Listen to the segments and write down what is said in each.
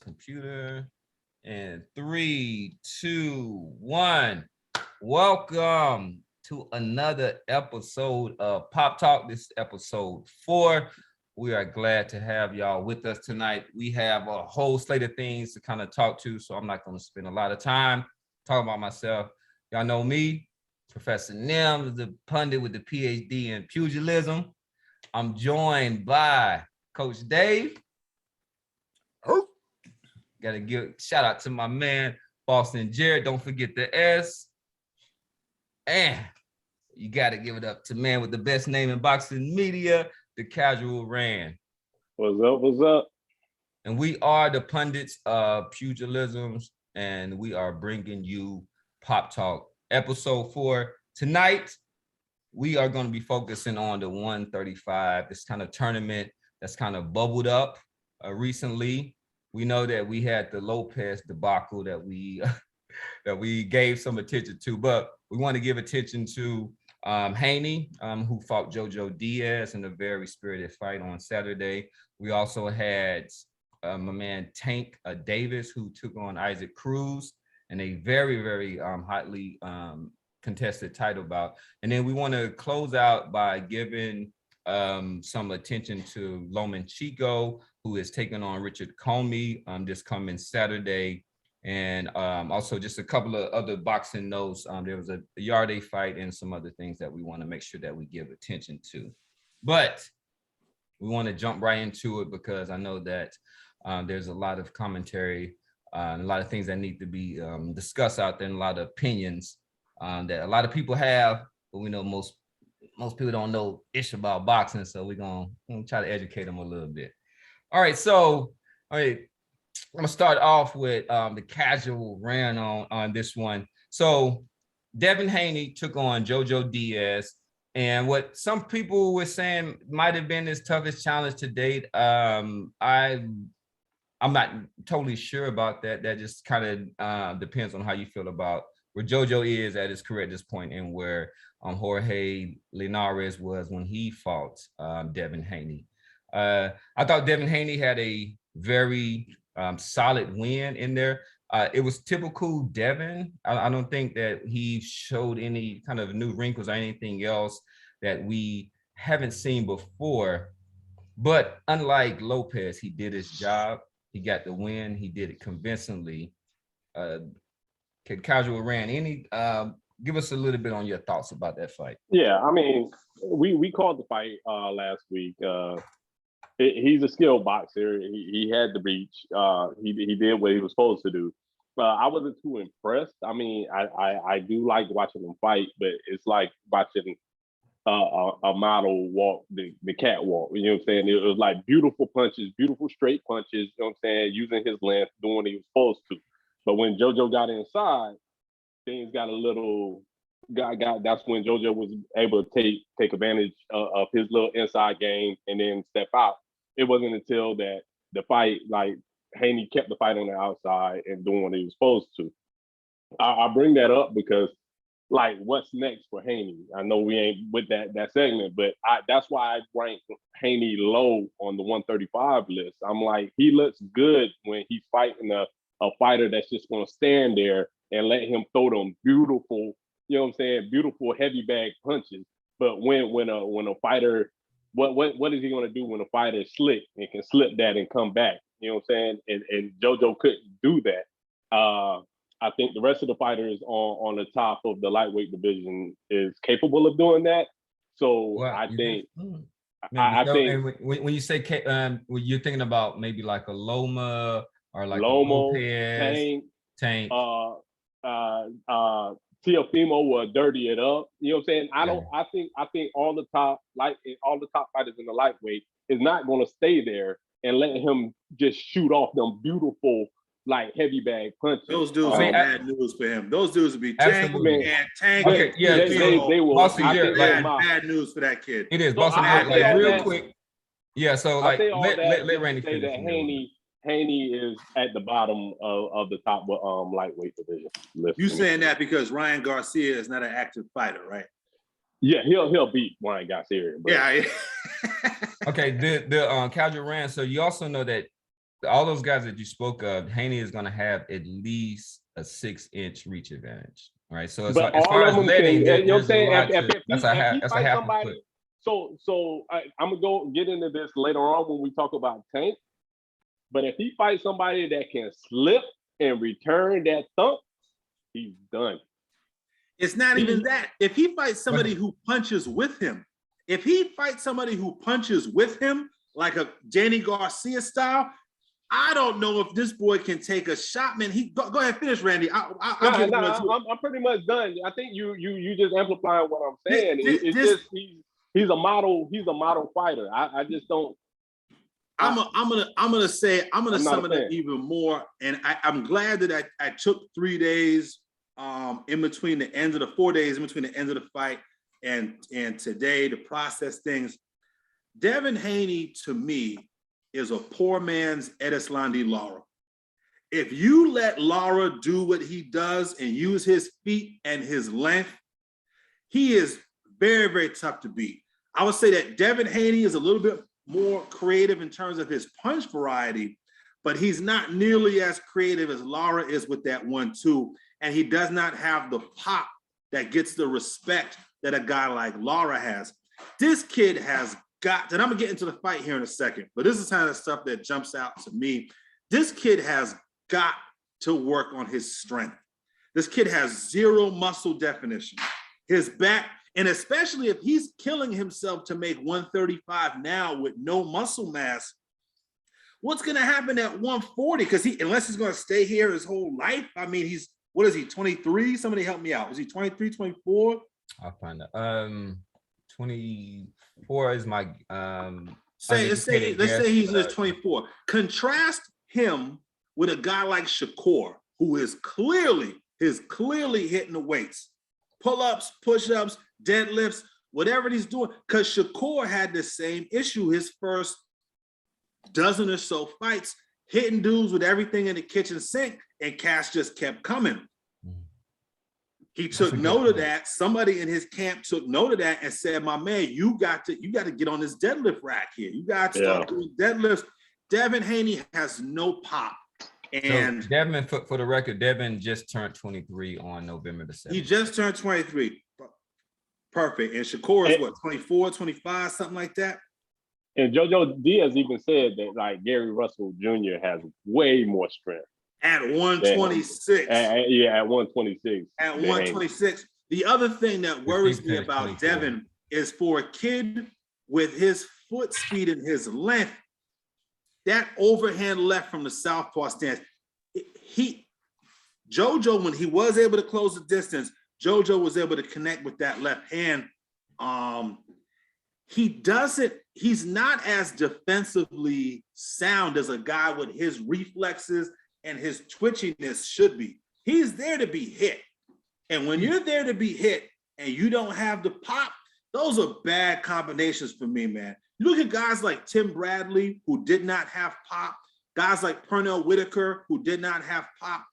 computer. And 3, 2, 1. Welcome to another episode of Pop Talk. This is episode 4. We are glad to have y'all with us tonight. We have a whole slate of things to kind of talk to, so I'm not going to spend a lot of time talking about myself. Y'all know me, Professor Nims, the pundit with the PhD in pugilism. I'm joined by Coach Dave. Got to give shout out to my man, Bosston Jarod. Don't forget the S. And you got to give it up to man with the best name in boxing media, the Casual Ran. What's up? What's up? And we are the Pundits of Pugilism, and we are bringing you Pop Talk episode 4. Tonight, we are going to be focusing on the 135, this kind of tournament that's kind of bubbled up recently. We know that we had the Lopez debacle that we gave some attention to, but we want to give attention to Haney, who fought Diaz in a very spirited fight on Saturday. We also had my man Tank Davis, who took on Isaac Cruz in a very, very hotly contested title bout. And then we want to close out by giving some attention to Loma, who is taking on Richard Commey this coming Saturday. And also just a couple of other boxing notes. There was a Yarde fight and some other things that we want to make sure that we give attention to. But we want to jump right into it because I know that there's a lot of commentary and a lot of things that need to be discussed out there, and a lot of opinions that a lot of people have, but we know most people don't know ish about boxing, so we're gonna try to educate them a little bit. All right, I'm gonna start off with the Casual Ran on this one. So Devin Haney took on Diaz, and what some people were saying might have been his toughest challenge to date. I'm not totally sure about that. That just kind of depends on how you feel about where JoJo is at his career at this point, and where Jorge Linares was when he fought Devin Haney. I thought Devin Haney had a very solid win in there. It was typical Devin. I don't think that he showed any kind of new wrinkles or anything else that we haven't seen before. But unlike Lopez, he did his job. He got the win. He did it convincingly. Casual Ran, give us a little bit on your thoughts about that fight. Yeah, I mean, we called the fight last week. He's a skilled boxer. He had the reach. He did what he was supposed to do. I wasn't too impressed. I mean, I do like watching him fight, but it's like watching a model walk the catwalk. You know what I'm saying? It was like beautiful punches, beautiful straight punches. You know what I'm saying? Using his length, doing what he was supposed to. But when JoJo got inside, things got a little. That's when JoJo was able to take advantage of his little inside game and then step out. It wasn't until that the fight, like Haney kept the fight on the outside and doing what he was supposed to. I bring that up because, like, what's next for Haney? I know we ain't with that segment, but that's why I rank Haney low on the 135 list. I'm like, he looks good when he's fighting a fighter that's just going to stand there and let him throw them beautiful, you know what I'm saying, beautiful heavy bag punches. But when a fighter, what is he going to do when a fighter is slick and can slip that and come back? You know what I'm saying? And JoJo couldn't do that. I think the rest of the fighters on the top of the lightweight division is capable of doing that. So well, I think. I think when you say when you're thinking about maybe like a Loma or like Loma, Lopez, Tank. Teofimo will dirty it up. You know what I'm saying? I think all the top fighters in the lightweight is not going to stay there and let him just shoot off them beautiful like heavy bag punches. Those dudes are bad news for him. Those dudes will be Tank. Okay, yeah, they will. Bad news for that kid. It is. So like real quick. Yeah, so like let Randy say that Haney is at the bottom of the top lightweight division. You saying that because Ryan Garcia is not an active fighter, right? Yeah, he'll beat Ryan Garcia. Yeah. Okay, the Casual Ran. So you also know that all those guys that you spoke of, Haney is going to have at least a 6-inch reach advantage, right? So as far as letting, there's a lot to, that's a half a foot. So I'm gonna go get into this later on when we talk about Tank. But if he fights somebody that can slip and return that thump, he's done. It's not even that. If he fights somebody who punches with him, like a Danny Garcia style, I don't know if this boy can take a shot, man. Go ahead, finish, Randy. I'm pretty much done. I think you just amplifying what I'm saying. He's a model fighter. I just don't. I'm gonna sum it up even more, and I'm glad that I took 3 days in between the end of the 4 days in between the end of the fight and today to process things. Devin Haney to me is a poor man's Erislandy Lara. If you let Lara do what he does and use his feet and his length, he is very, very tough to beat. I would say that Devin Haney is a little bit more creative in terms of his punch variety, but he's not nearly as creative as Lara is with that 1-2, and he does not have the pop that gets the respect that a guy like Lara has. This kid has got, and I'm gonna get into the fight here in a second, but this is kind of stuff that jumps out to me. This kid has got to work on his strength. This kid has zero muscle definition. His back, and especially if he's killing himself to make 135 now with no muscle mass, what's gonna happen at 140? Because unless he's gonna stay here his whole life, I mean, what is he, 23? Somebody help me out. Is he 23, 24? I'll find out. 24 is my let's say he's just 24. Contrast him with a guy like Shakur, who is clearly hitting the weights, pull-ups, push-ups, deadlifts, whatever he's doing. Because Shakur had the same issue his first dozen or so fights, hitting dudes with everything in the kitchen sink, and cash just kept coming. He took note of that. Somebody in his camp took note of that and said, my man, you got to get on this deadlift rack here. You got to start doing deadlifts. Devin Haney has no pop. And so Devin, for the record, Devin just turned 23 on November the 7th. He just turned 23. Perfect. And Shakur is what, 24, 25, something like that? And Jojo Diaz even said that like Gary Russell Jr. has way more strength. At 126. At 126. At 126. The other thing that worries me about Devin is for a kid with his foot speed and his length, that overhand left from the southpaw stance, Jojo, when he was able to close the distance, Jojo was able to connect with that left hand. He's not as defensively sound as a guy with his reflexes and his twitchiness should be. He's there to be hit. And when you're there to be hit and you don't have the pop, those are bad combinations for me, man. You look at guys like Tim Bradley, who did not have pop, guys like Pernell Whitaker, who did not have pop.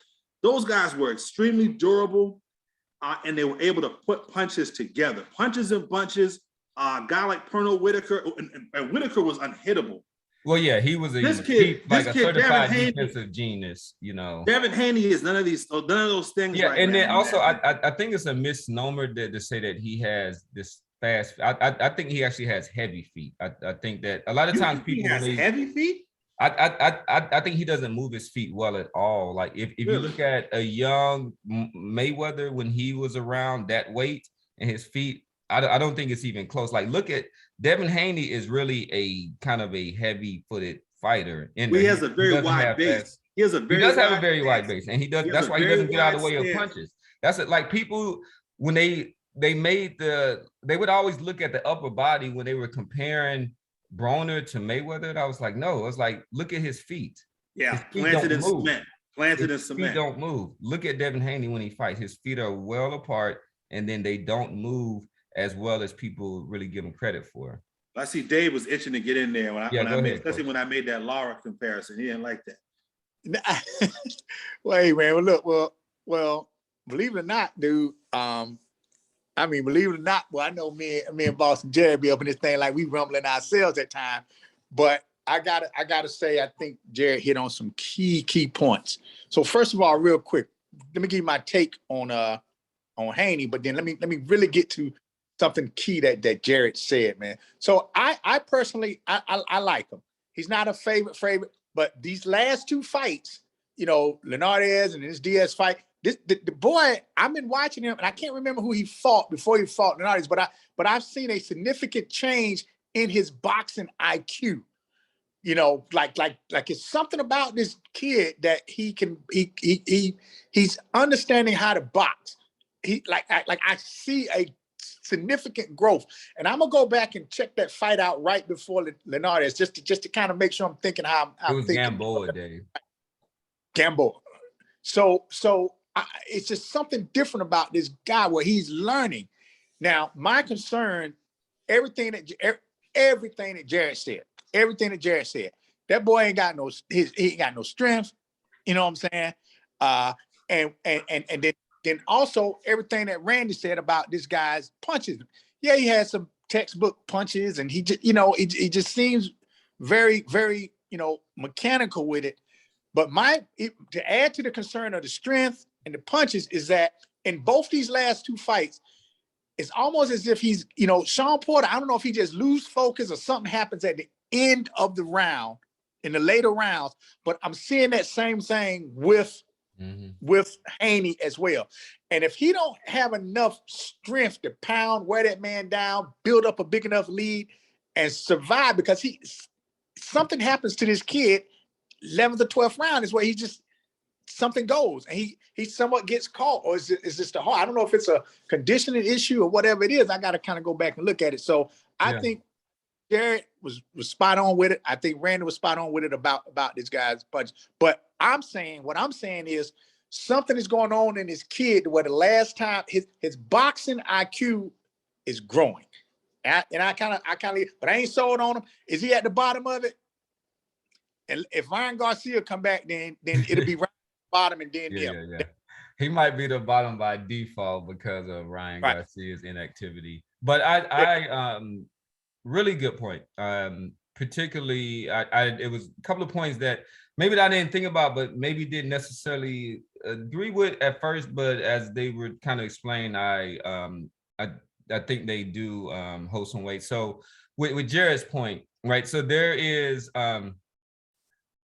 Those guys were extremely durable, and they were able to put punches together. Punches and bunches. A guy like Pernell Whitaker, and Whitaker was unhittable. Well, yeah, he was a certified defensive genius, you know. Devin Haney is none of those things. Yeah, right and now, then also I think it's a misnomer to say that he has this fast. I think he actually has heavy feet. I think that a lot of times people has heavy feet. I think he doesn't move his feet well at all. Like if you look at a young Mayweather when he was around that weight and his feet, I don't think it's even close. Like look at Devin Haney is really a kind of a heavy-footed fighter. He has a very wide base. He does have a very wide base, and that's why he doesn't get out of the way of punches. That's it. Like people when they would always look at the upper body when they were comparing Broner to Mayweather. And I was like, no, it's like look at his feet. Yeah, planted in cement. Feet don't move. Look at Devin Haney when he fights. His feet are well apart, and then they don't move as well as people really give him credit for. I see Dave was itching to get in there when I made that Lara comparison. He didn't like that. Wait, man. Well, believe it or not, dude. Believe it or not, well, I know me and Bosston Jarod be up in this thing like we rumbling ourselves at times. But I gotta say, I think Jarod hit on some key points. So first of all, real quick, let me give you my take on Haney, but then let me really get to something key that Jarod said, man. So I personally I like him. He's not a favorite, but these last two fights, Linares and this Diaz fight, the boy, I've been watching him, and I can't remember who he fought before he fought Linares, but I've seen a significant change in his boxing IQ. Like it's something about this kid that he's understanding how to box. I see a significant growth, and I'm gonna go back and check that fight out right before Linares just to kind of make sure I'm thinking how I'm thinking. Gamboa, Dave. Gamboa. So it's just something different about this guy where he's learning. Now, my concern, everything that Jarod said, that boy ain't got he ain't got no strength. You know what I'm saying? And then also everything that Randy said about this guy's punches. Yeah, he had some textbook punches, and he just, he just seems very, very, mechanical with it. But to add to the concern of the strength and the punches is that in both these last two fights, it's almost as if he's, Sean Porter, I don't know if he just lose focus or something happens at the end of the round, in the later rounds, but I'm seeing that same thing with Haney as well. And if he don't have enough strength to pound, wear that man down, build up a big enough lead and survive, because something happens to this kid, 11th or 12th round is where he just, something goes and he somewhat gets caught, or is this the heart? I don't know if it's a conditioning issue or whatever it is. I got to kind of go back and look at it. So I think Jarod was spot on with it. I think Randy was spot on with it about this guy's punch. But what I'm saying is something is going on in this kid where the last time his boxing IQ is growing. And I kind of, but I ain't sold on him. Is he at the bottom of it? And if Ryan Garcia come back, then it'll be right bottom, and then yeah. He might be the bottom by default because of Ryan Garcia's inactivity. But I really good point. Particularly, it was a couple of points that maybe I didn't think about, but maybe didn't necessarily agree with at first. But as they were kind of explained, I think they do hold some weight. So with Jared's point, right? So there is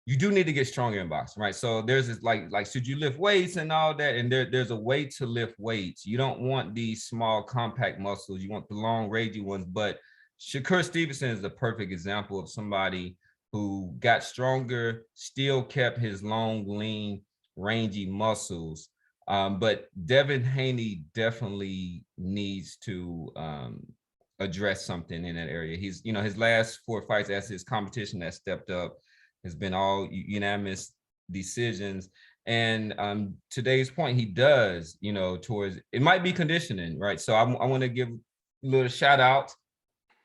you do need to get stronger in boxing, right? So there's this like should you lift weights and all that, and there's a way to lift weights. You don't want these small compact muscles. You want the long rangy ones. But Shakur Stevenson is the perfect example of somebody who got stronger, still kept his long, lean, rangy muscles. But Devin Haney definitely needs to address something in that area. He's, his last 4 fights as his competition has stepped up has been all unanimous decisions. And today's point, he does, towards, it might be conditioning, right? So I want to give a little shout out,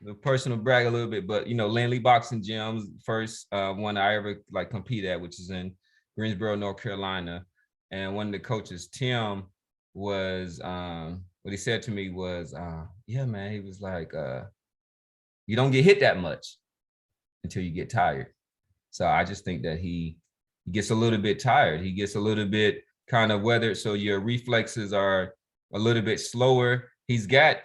the personal brag a little bit, but Landley Boxing Gyms, first one I ever compete at, which is in Greensboro, North Carolina. And one of the coaches, Tim, was what he said to me was, yeah, man, he was like, you don't get hit that much until you get tired. So I just think that he gets a little bit tired. He gets a little bit kind of weathered. So your reflexes are a little bit slower. He's got,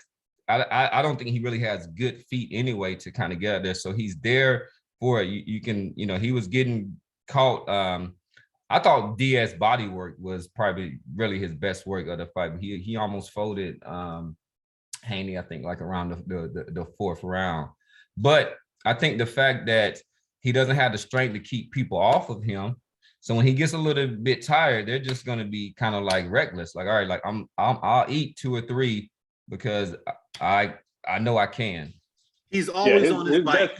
I don't think he really has good feet anyway to kind of get out there. So he's there for it. You can, he was getting caught. I thought Diaz body work was probably really his best work of the fight. But he almost folded Haney, I think, around the 4th round. But I think the fact that he doesn't have the strength to keep people off of him. So when he gets a little bit tired, they're just going to be kind of reckless. All right, I'll eat 2 or 3 because I know I can. He's always on his bike.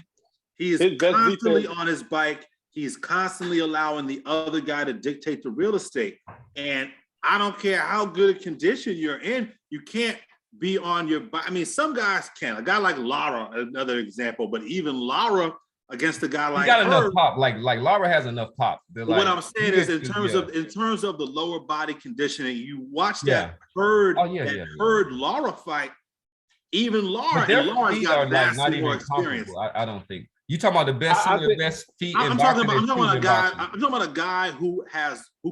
He is constantly on his bike. He's constantly allowing the other guy to dictate the real estate. And I don't care how good a condition you're in, you can't be on your bike. I mean, some guys can. A guy like Lara, another example, but even Lara against a guy like he got enough pop. Like Lara has enough pop. What I'm saying is, in terms of the lower body conditioning, you watch that Hurd Lara fight. Even Lara, and Lara's got vastly more experience. I don't think You talking about the best singer, best feet? I'm talking about a guy who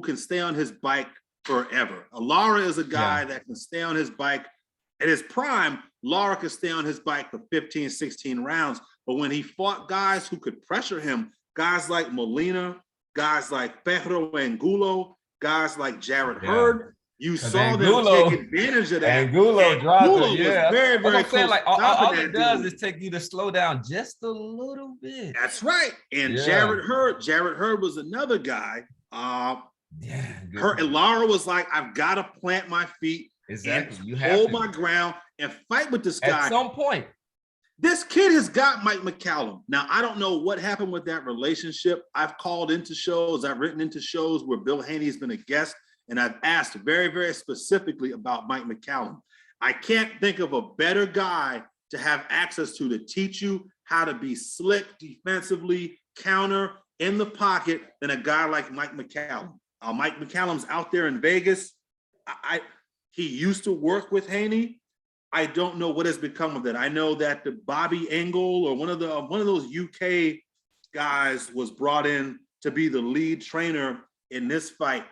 can stay on his bike forever. Lara is a guy that can stay on his bike. At his prime, Lara could stay on his bike for 15, 16 rounds. But when he fought guys who could pressure him, guys like Molina, guys like Pedro Angulo, guys like Jarod Hurd, you saw them take advantage of that. Angulo was very, very close. Like, all it does is take you to slow down just a little bit. That's right. And Jarod Hurd was another guy. Lara was like, I've got to plant my feet. Exactly. You hold my ground and fight with this guy. At some point. This kid has got Mike McCallum. Now, I don't know what happened with that relationship. I've called into shows, I've written into shows where Bill Haney's been a guest, and I've asked very, very specifically about Mike McCallum. I can't think of a better guy to have access to teach you how to be slick defensively, counter in the pocket than a guy like Mike McCallum. Mike McCallum's out there in Vegas. He used to work with Haney. I don't know what has become of that. I know that the Bobby Engel or one of those UK guys was brought in to be the lead trainer in this fight.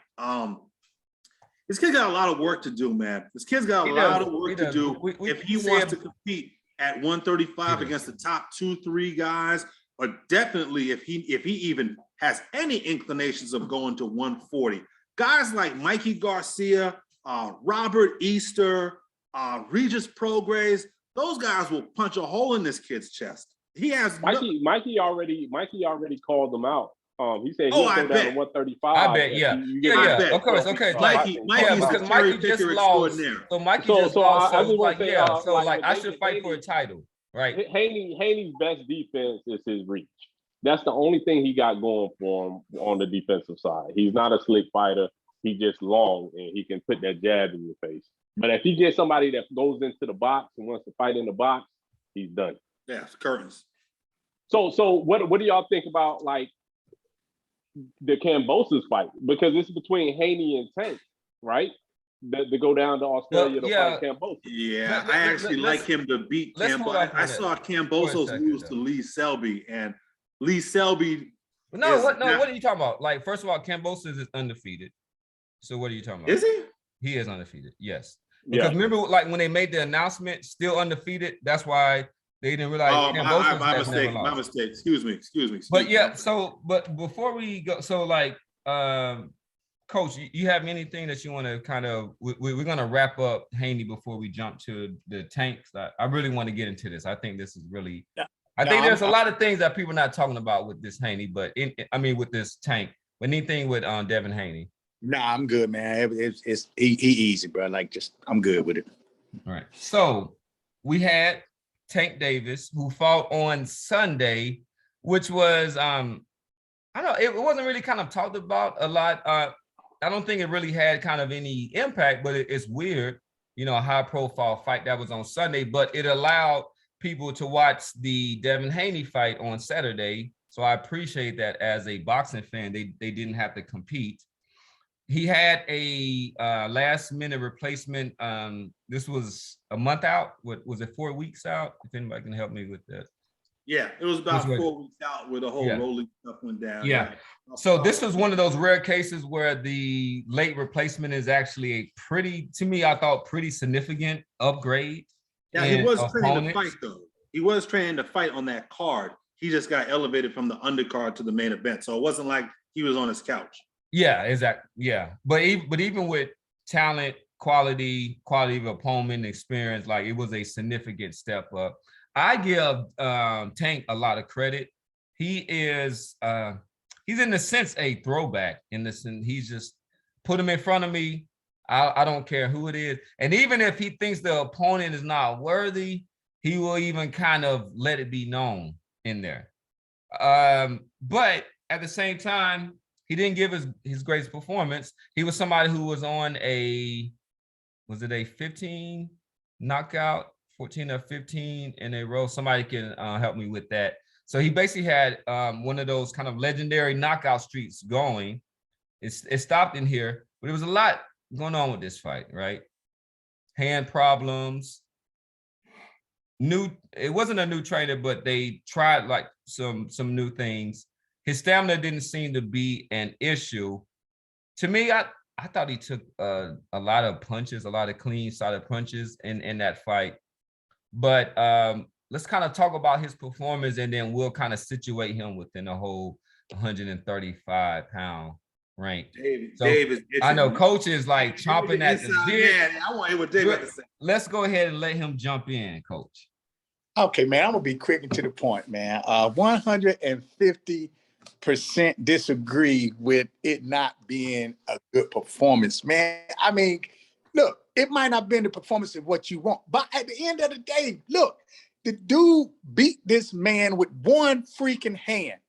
This kid's got a lot of work to do, man. This kid's got a lot of work to do if he wants to compete at 135 against the top 2-3 guys, or definitely if he even has any inclinations of going to 140. Guys like Mikey Garcia, Robert Easter, Regis Prograis, those guys will punch a hole in this kid's chest. He has Mikey already called them out. He said he'll go down to 135. I bet, yeah. Of course, okay. Mikey's because Mikey just lost. So Mikey just lost. So I should fight for a title, right? Haney's best defense is his reach. That's the only thing he got going for him on the defensive side. He's not a slick fighter. He's just long and he can put that jab in your face. But if he gets somebody that goes into the box and wants to fight in the box, he's done. Yeah, it's curtains. So what do y'all think about like the Kambosos fight? Because it's between Haney and Tank, right? To go down to Australia to fight Kambosos. Yeah, I actually like him to beat Kambosos. I saw Kambosos lose to Lee Selby, and Lee Selby. What are you talking about? Like, first of all, Kambosos is undefeated. So what are you talking about? Is he? He is undefeated. Yes. Because remember, like when they made the announcement, still undefeated. That's why they didn't realize. My mistake. Excuse me. But but before we go, so like, Coach, you have anything that you want to kind of? We're going to wrap up Haney before we jump to the Tanks. I really want to get into this. I think this is really. Yeah. I think there's a lot of things that people are not talking about with this Haney, with this Tank. But anything with Devin Haney. Nah, I'm good, man. It's easy, bro. Like, I'm good with it. All right. So we had Tank Davis, who fought on Sunday, which was it wasn't really kind of talked about a lot. I don't think it really had kind of any impact, but it's weird, a high-profile fight that was on Sunday, but it allowed people to watch the Devin Haney fight on Saturday. So I appreciate that as a boxing fan, they didn't have to compete. He had a last-minute replacement. This was a month out. Was it 4 weeks out? If anybody can help me with that. Yeah, it was about 4 weeks out where the whole rolling stuff went down. Yeah. So this was one of those rare cases where the late replacement is actually I thought pretty significant upgrade. Yeah, he was training to fight, though. He was training to fight on that card. He just got elevated from the undercard to the main event. So it wasn't like he was on his couch. Yeah, exactly. Yeah, but even with talent, quality of opponent, experience, like it was a significant step up. I give Tank a lot of credit. He is he's in a sense a throwback in the sense he's just put him in front of me. I don't care who it is, and even if he thinks the opponent is not worthy, he will even kind of let it be known in there. But at the same time, he didn't give his greatest performance. He was somebody who was on a 15 knockout, 14 or 15 in a row? Somebody can help me with that. So he basically had one of those kind of legendary knockout streaks going. It stopped in here, but there was a lot going on with this fight, right? Hand problems. It wasn't a new trainer, but they tried, like some new things. His stamina didn't seem to be an issue. To me, I thought he took a lot of punches, a lot of clean, solid punches in that fight. But let's kind of talk about his performance, and then we'll kind of situate him within the whole 135-pound rank. Dave I know Coach is like chomping at the bit. Yeah, I want to hear what Dave had to say. Let's go ahead and let him jump in, Coach. Okay, man, I'm gonna be quick and to the point, man. 150% disagree with it not being a good performance, man. I mean, look, it might not have been the performance of what you want, but at the end of the day, look, the dude beat this man with one freaking hand.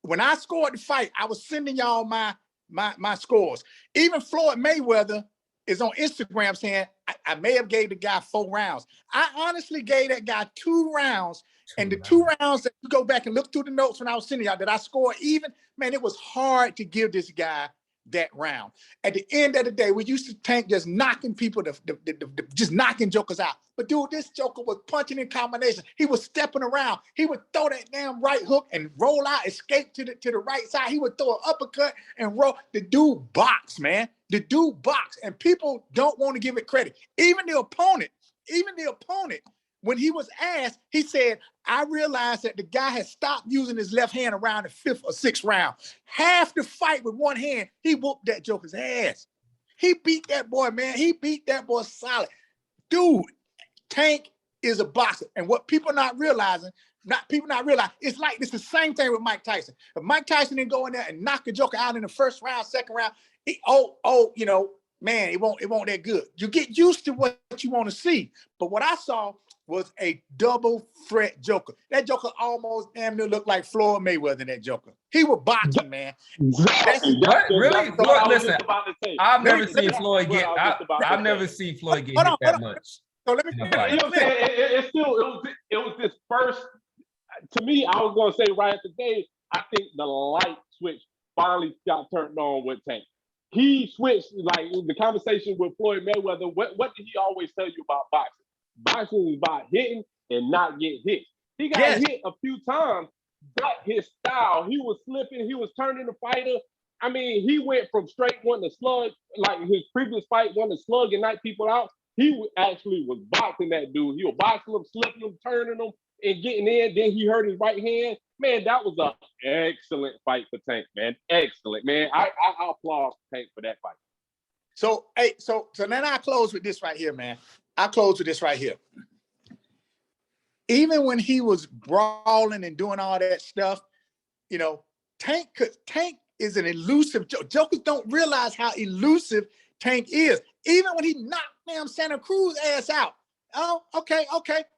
When I scored the fight, I was sending y'all my scores. Even Floyd Mayweather is on Instagram saying, I may have gave the guy 4 rounds. I honestly gave that guy 2 rounds. And the 2 rounds that you go back and look through the notes when I was sending y'all that I scored even, man, it was hard to give this guy that round. At the end of the day, we used to Tank just knocking people, just knocking jokers out. But dude, this joker was punching in combination. He was stepping around. He would throw that damn right hook and roll out, escape to the right side. He would throw an uppercut and roll. The dude boxed, man. The dude boxed, and people don't want to give it credit. Even the opponent, when he was asked, he said, I realized that the guy had stopped using his left hand around the 5th or 6th round. Half the fight with one hand, he whooped that joker's ass. He beat that boy, man. He beat that boy solid. Dude, Tank is a boxer. And what people not realize, it's like it's the same thing with Mike Tyson. If Mike Tyson didn't go in there and knock a joker out in the 1st round, 2nd round, man, it won't that good. You get used to what you want to see. But what I saw was a double threat joker. That joker almost damn near looked like Floyd Mayweather, that joker. He was boxing, man. What? Really? Floyd, listen, I've never seen Floyd get hit that much. So let me it was this first, to me, I was gonna say right at the day, I think the light switch finally got turned on with Tank. He switched, like the conversation with Floyd Mayweather. What did he always tell you about boxing? Boxing is about hitting and not get hit. He got hit a few times, but his style, he was slipping, he was turning the fighter. I mean, he went from straight wanting to slug, like his previous fight, wanting to slug and knock people out. He actually was boxing that dude. He was boxing him, slipping him, turning him, and getting in. Then he hurt his right hand. Man, that was an excellent fight for Tank, man. Excellent, man. I applaud Tank for that fight. So then I close with this right here, man. Even when he was brawling and doing all that stuff, Tank is an elusive joker. Jokers don't realize how elusive Tank is. Even when he knocked damn Santa Cruz ass out. Oh, okay,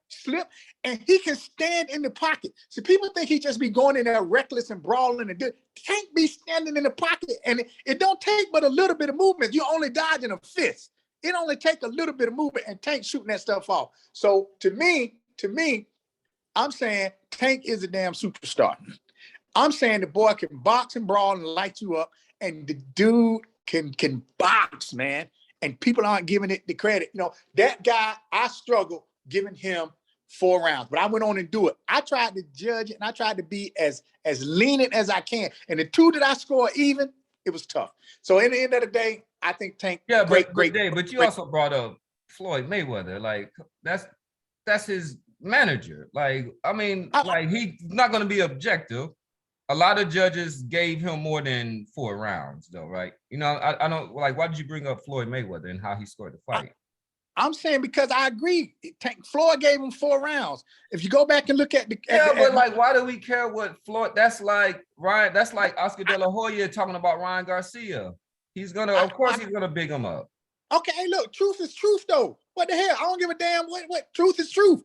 slip, and he can stand in the pocket. So people think he just be going in there reckless and brawling and Tank be standing in the pocket, and it don't take but a little bit of movement. You're only dodging a fist. It only take a little bit of movement, and Tank shooting that stuff off. So to me, I'm saying Tank is a damn superstar. I'm saying the boy can box and brawl and light you up, and the dude can box, man. And people aren't giving it the credit. That guy, I struggle giving him 4 rounds, but I went on and do it. I tried to judge it, and I tried to be as lenient as I can. And the 2 that I scored even, it was tough. So in the end of the day, I think Tank. Yeah, but you also brought up Floyd Mayweather. Like that's his manager. Like, I mean, he's not going to be objective. A lot of judges gave him more than 4 rounds, though, right? I don't like. Why did you bring up Floyd Mayweather and how he scored the fight? I'm saying because I agree. Floyd gave him 4 rounds. If you go back and look at the why do we care what Floyd? That's like Ryan. That's like Oscar De La Hoya talking about Ryan Garcia. He's gonna, of course, he's gonna big him up. Okay, hey, look, truth is truth, though. What the hell? I don't give a damn. What truth is truth.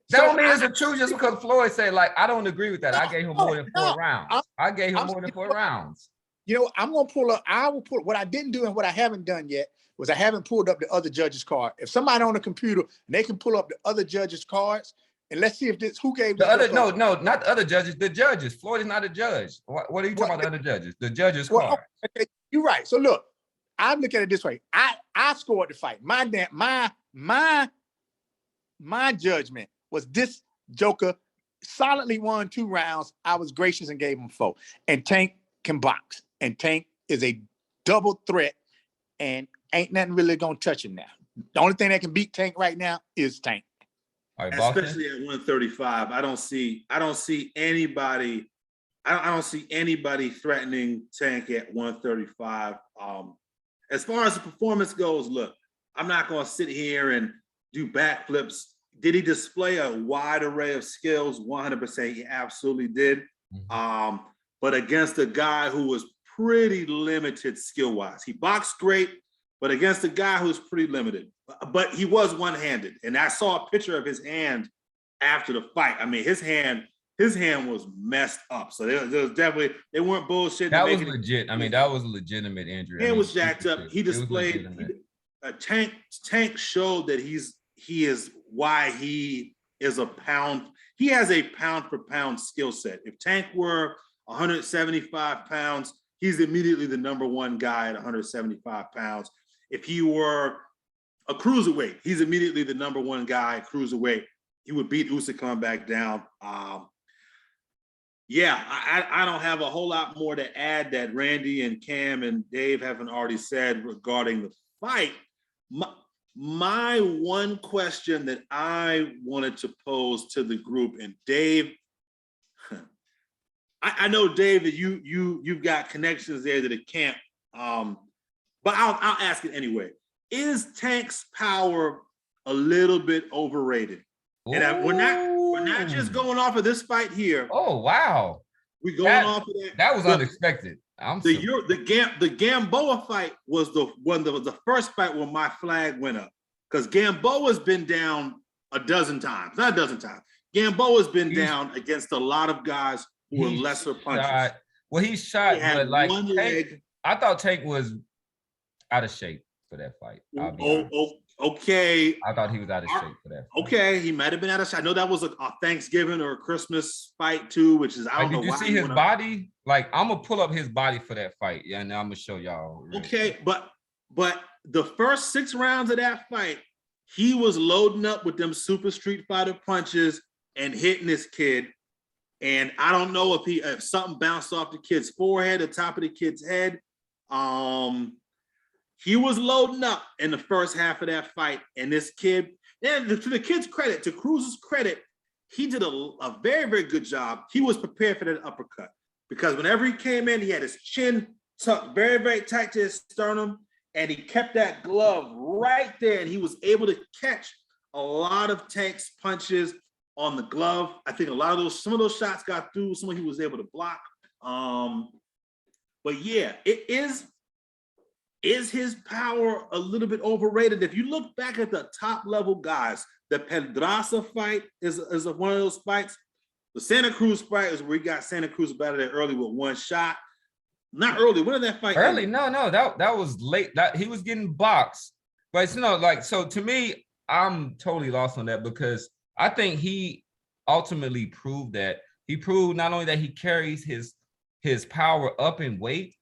That don't mean it's the truth just because Floyd said, like, I don't agree with that. I gave him more than 4 rounds. I gave him more than 4 rounds. I'm gonna pull up. I will pull what I didn't do and what I haven't done yet was I haven't pulled up the other judges' card. If somebody on the computer and they can pull up the other judges' cards, and let's see if who gave the other. No, not the other judges. The judges. Floyd is not a judge. What are you talking about? The other judges. The judges' card. Okay, you're right. So look, I look at it this way. I scored the fight. My judgment was this joker solidly won 2 rounds. I was gracious and gave him 4. And Tank can box. And Tank is a double threat. And ain't nothing really gonna touch him now. The only thing that can beat Tank right now is Tank. All right, Especially at 135. I don't see anybody. I don't see anybody threatening Tank at 135. As far as the performance goes, look, I'm not going to sit here and do backflips. Did he display a wide array of skills? 100%, he absolutely did. But against a guy who was pretty limited skill-wise. He boxed great, but against a guy who's pretty limited. But he was one-handed, and I saw a picture of his hand after the fight. I mean, his hand was messed up. So there was definitely, they weren't bullshit. That was legit. I mean, that was a legitimate injury. Hand was jacked up. He displayed. Tank showed that he is why he is a pound. He has a pound for pound skill set. If Tank were 175 pounds, he's immediately the number 1 guy at 175 pounds. If he were a cruiserweight, he's immediately the number 1 guy at cruiserweight. He would beat Usyk coming back down. Yeah, I don't have a whole lot more to add that Randy and Cam and Dave haven't already said regarding the fight. My one question that I wanted to pose to the group, and Dave, I know, Dave, that you've got connections there to the camp, but I'll ask it anyway. Is Tank's power a little bit overrated? Ooh. And we're not just going off of this fight here. Oh wow, we're going off of that. That was unexpected. The Gamboa fight was the one that was the first fight where my flag went up, because Gamboa's been down not a dozen times. Gamboa's been down against a lot of guys who were lesser punchers. He shot, but like one leg. I thought Tank was out of shape for that fight. Okay. I thought he was out of shape for that fight. Okay, he might have been out of shape. I know that was a Thanksgiving or a Christmas fight too, which is, I don't know why. Did you see his body? Like, I'm gonna pull up his body for that fight. Yeah, and I'm gonna show y'all. Okay, but the first 6 rounds of that fight, he was loading up with them super Street Fighter punches and hitting this kid. And I don't know if something bounced off the kid's forehead, the top of the kid's head. He was loading up in the first half of that fight, and this kid, and to the kid's credit, to Cruz's credit, he did a very, very good job. He was prepared for that uppercut, because whenever he came in, he had his chin tucked very, very tight to his sternum, and he kept that glove right there, and he was able to catch a lot of Tank's punches on the glove. I think some of those shots got through, some of he was able to block. But yeah, it is his power a little bit overrated? If you look back at the top level guys, the Pedraza fight is one of those fights. The Santa Cruz fight is where he got Santa Cruz about it early with 1 shot. Not early. When did that fight? Early? No, that was late. That he was getting boxed. But so to me, I'm totally lost on that, because I think he ultimately proved that. He proved not only that he carries his power up in weight,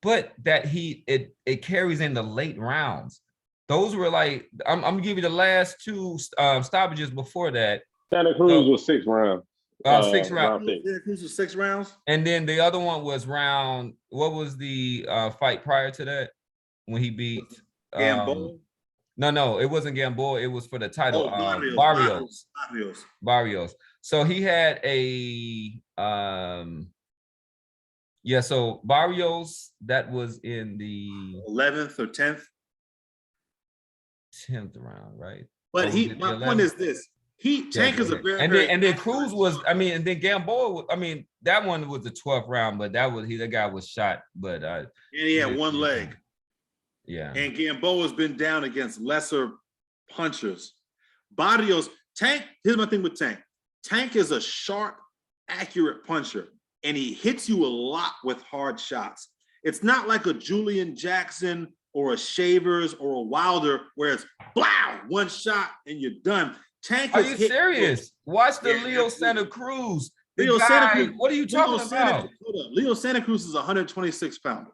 but that it carries in the late rounds. Those were like, I'm gonna give you the last 2 stoppages before that. Santa Cruz was 6 rounds. 6 rounds. Santa Cruz was 6 rounds. And then the other one was what was the fight prior to that when he beat Gamboa? No, it wasn't Gamboa. It was for the title. Barrios. So he had so Barrios, that was in the 11th or 10th round, right? But my point is this: Tank is a very, and then Cruz was, and then Gamboa, that one was the 12th round, but that guy was shot, but and he had 1 leg. Yeah. And Gamboa's been down against lesser punchers. Barrios, Tank, here's my thing with Tank. Tank is a sharp, accurate puncher, and he hits you a lot with hard shots. It's not like a Julian Jackson or a Shavers or a Wilder where it's blow, 1 shot and you're done. Tank Are you serious? Watch the Leo Santa Cruz. Santa Cruz. What are you talking about? Leo Santa Cruz is 126 pounder.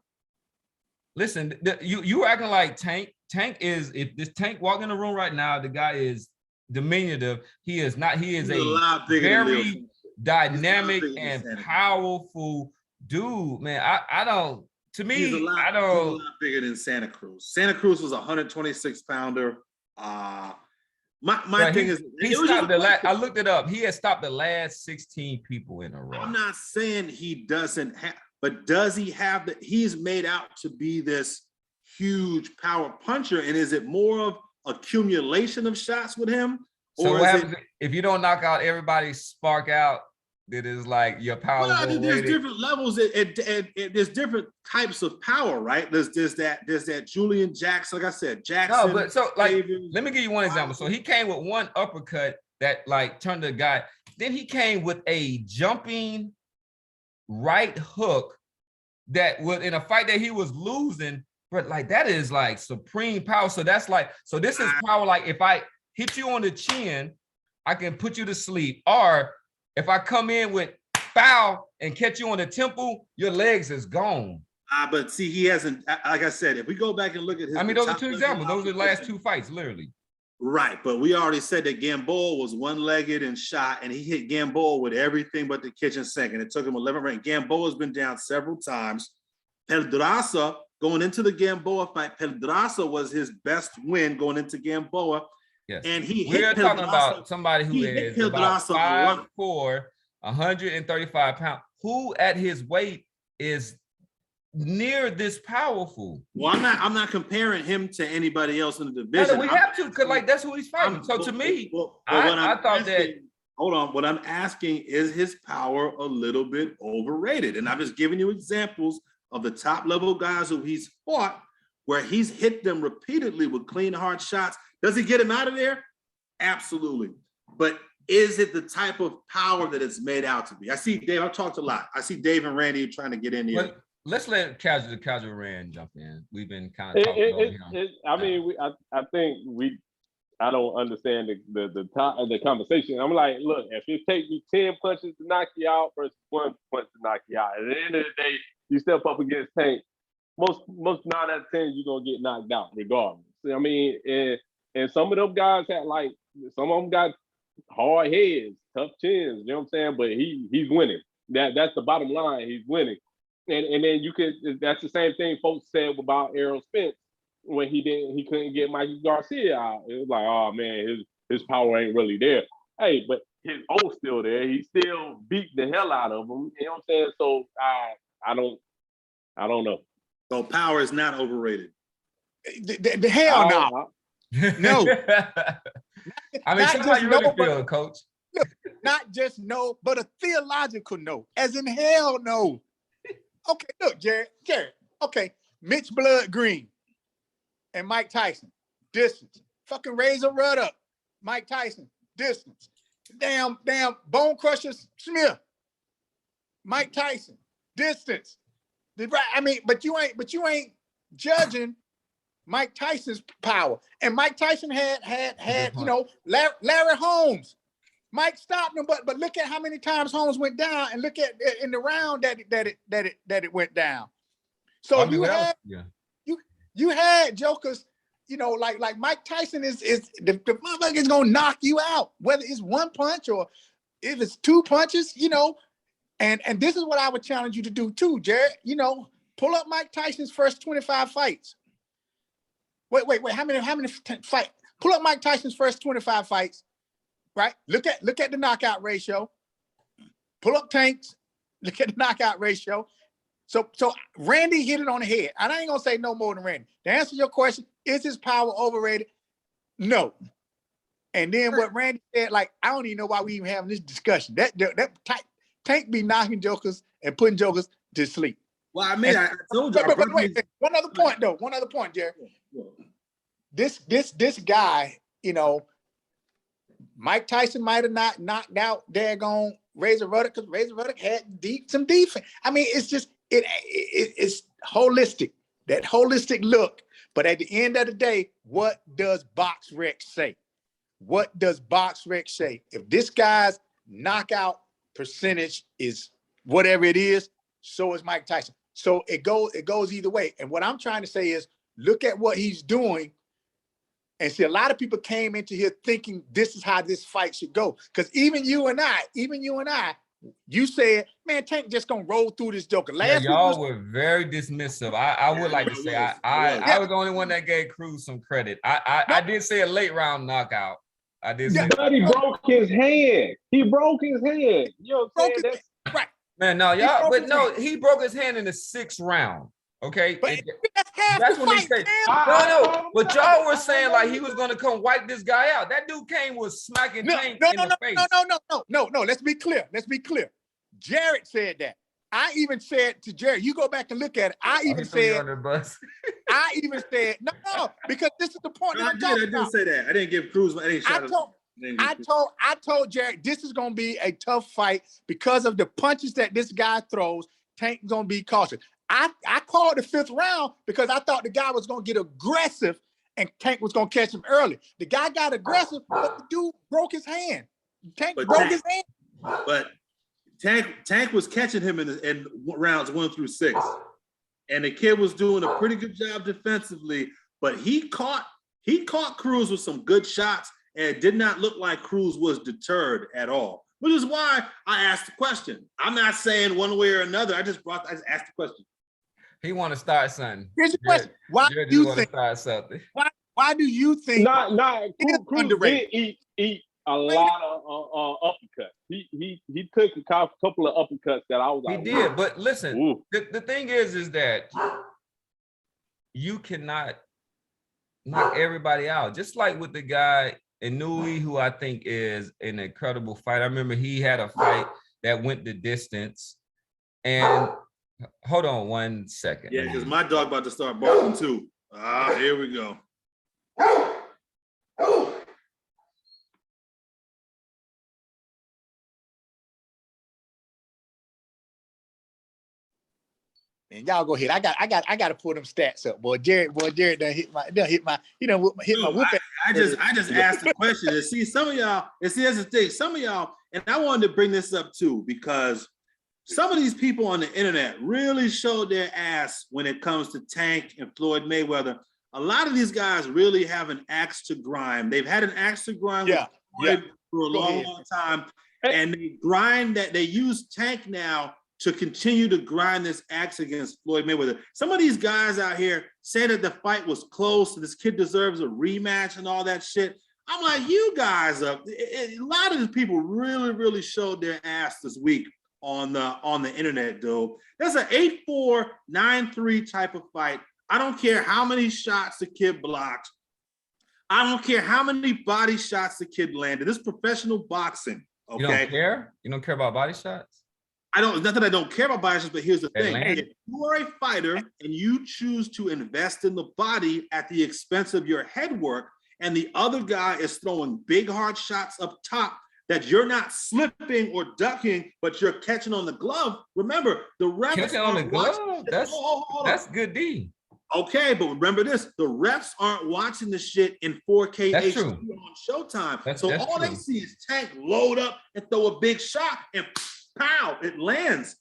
Listen, you acting like Tank. Tank is, if this Tank walked in the room right now, the guy is diminutive. He is not. He is a very dynamic bigger than and Santa Cruz. powerful dude, man. I don't. To me, He's a lot bigger than Santa Cruz. Santa Cruz was a 126 pounder. My thing is, he stopped the last. I looked it up. He had stopped the last 16 people in a row. I'm not saying he doesn't have, but does he have that? He's made out to be this huge power puncher, and is it more of accumulation of shots with him? So what happens if you don't knock out everybody, spark out? That is like your power. Well, there's different levels. There's different types of power, right? There's that Julian Jackson, like I said, Jackson. No, but so like, Davis, let me give you one example. So he came with one uppercut that like turned the guy. Then he came with a jumping right hook that was in a fight that he was losing. But like that is like supreme power. So that's like, so this is power. Like if I hit you on the chin, I can put you to sleep. Or if I come in with foul and catch you on the temple, your legs is gone. But see, he hasn't, like I said, if we go back and look at his, I mean, those are two examples. Those are the last two fights, literally. Right, but we already said that Gamboa was one-legged and shot, and he hit Gamboa with everything but the kitchen sink, and it took him 11 rounds. Gamboa's been down several times. Pedraza, going into the Gamboa fight, Pedraza was his best win going into Gamboa. Yes. And we're talking about somebody who is about 5'4", 135 pounds, who at his weight is near this powerful. Well, I'm not comparing him to anybody else in the division. No, we have to, because like that's who he's fighting. So to me, I thought that. Hold on, what I'm asking is his power a little bit overrated, and I'm just giving you examples of the top level guys who he's fought, where he's hit them repeatedly with clean, hard shots. Does he get him out of there? Absolutely. But is it the type of power that it's made out to be? I see Dave, I've talked a lot. I see Dave and Randy trying to get in here. Let's let casual Rand jump in. We've been kind of talking over him. I think I don't understand the conversation. I'm like, look, if it takes you 10 punches to knock you out versus 1 punch to knock you out, at the end of the day, you step up against Tank. Most 9 out of 10, you're gonna get knocked out regardless. I mean, and some of them guys had some of them got hard heads, tough chins. You know what I'm saying? But he's winning. That's the bottom line. He's winning. And then that's the same thing folks said about Errol Spence when he couldn't get Mikey Garcia out. It was like, oh man, his power ain't really there. Hey, but his O's still there. He still beat the hell out of him. You know what I'm saying? So I don't know. So power is not overrated. The hell no. No. I mean, how you really feel, Coach? Look, not just no, but a theological no, as in hell no. Okay, look, Jared. Okay, Mitch Blood Green and Mike Tyson, distance. Fucking Razor Rudd up, Mike Tyson, distance. Damn, Bone Crusher Smith, Mike Tyson, distance. I mean, but you ain't judging Mike Tyson's power. And Mike Tyson had Larry Holmes. Mike stopped him, but look at how many times Holmes went down, and look at in the round that it went down. So you had jokers, like Mike Tyson is the motherfucker is gonna knock you out, whether it's one punch or if it's two punches, And this is what I would challenge you to do too, Jared. Pull up Mike Tyson's first 25 fights. Wait, how many fights? Pull up Mike Tyson's first 25 fights. Right? Look at the knockout ratio. Pull up Tank's. Look at the knockout ratio. So Randy hit it on the head. And I ain't gonna say no more than Randy. To answer your question, is his power overrated? No. And then what Randy said, like, I don't even know why we even having this discussion. That Tank be knocking jokers and putting jokers to sleep. Well, I mean, I told you. But wait, one other point, Jared. This guy, Mike Tyson might have not knocked out daggone Razor Ruddock because Razor Ruddock had some defense. I mean, it's just it's holistic, that holistic look. But at the end of the day, what does BoxRec say? What does BoxRec say? If this guy's knockout percentage is whatever it is, so is Mike Tyson. So it goes either way. And what I'm trying to say is, look at what he's doing. And see, a lot of people came into here thinking this is how this fight should go. Because even you and I You said, man, Tank just gonna roll through this joker. Yeah, Last week y'all were very dismissive. I would like to say I was the only one that gave Cruz some credit. I did say a late round knockout. I did say but he broke his hand. He broke his hand. You know what I'm saying? That's right. Man, no, y'all, but no, he broke his hand in the 6th round. Okay. But That's when he said, no. But y'all were saying like he was gonna come wipe this guy out. That dude came was smacking Tank in the face. No. Let's be clear. Jarod said that. I even said to Jarod, you go back and look at it. I even said no, because this is the point. I didn't say that. I didn't give Cruz any shot. I told Jarod this is gonna be a tough fight because of the punches that this guy throws. Tank's gonna be cautious. I called the 5th round because I thought the guy was gonna get aggressive and Tank was gonna catch him early. The guy got aggressive, but the dude broke his hand. Tank broke his hand. But Tank was catching him in rounds 1 through 6, and the kid was doing a pretty good job defensively. But he caught Cruz with some good shots, and it did not look like Cruz was deterred at all. Which is why I asked the question. I'm not saying one way or another. I just asked the question. He want to start something. Here's the question: Why do you think? Why do you think? Cruz did eat a lot of uppercuts. He took a couple of uppercuts that I was like, he did. But listen, the thing is that you cannot knock everybody out. Just like with the guy Inui, who I think is an incredible fight. I remember he had a fight that went the distance. And hold on 1 second. Yeah, because my dog about to start barking too. Here we go. And y'all go ahead. I got to pull them stats up, boy. Jarod done hit my whoop. I just asked the question and see some of y'all. And see, that's the thing. Some of y'all, and I wanted to bring this up too because some of these people on the internet really showed their ass when it comes to Tank and Floyd Mayweather. A lot of these guys really have an axe to grind. They've had an axe to grind with Floyd for a long time, and they use Tank now to continue to grind this axe against Floyd Mayweather. Some of these guys out here say that the fight was close, and this kid deserves a rematch and all that shit. I'm like, you guys a lot of these people really showed their ass this week on the internet, dude. That's an 8-4, 9-3 type of fight. I don't care how many shots the kid blocked. I don't care how many body shots the kid landed. This is professional boxing. Okay. You don't care? You don't care about body shots? Not that I don't care about body shots, but here's the thing. If you are a fighter and you choose to invest in the body at the expense of your head work, and the other guy is throwing big hard shots up top that you're not slipping or ducking, but you're catching on the glove. Remember, the refs catching on the glove. That's good D. Okay, but remember this: the refs aren't watching the shit in 4K HD on Showtime. So all they see is Tank load up and throw a big shot, and pow, it lands.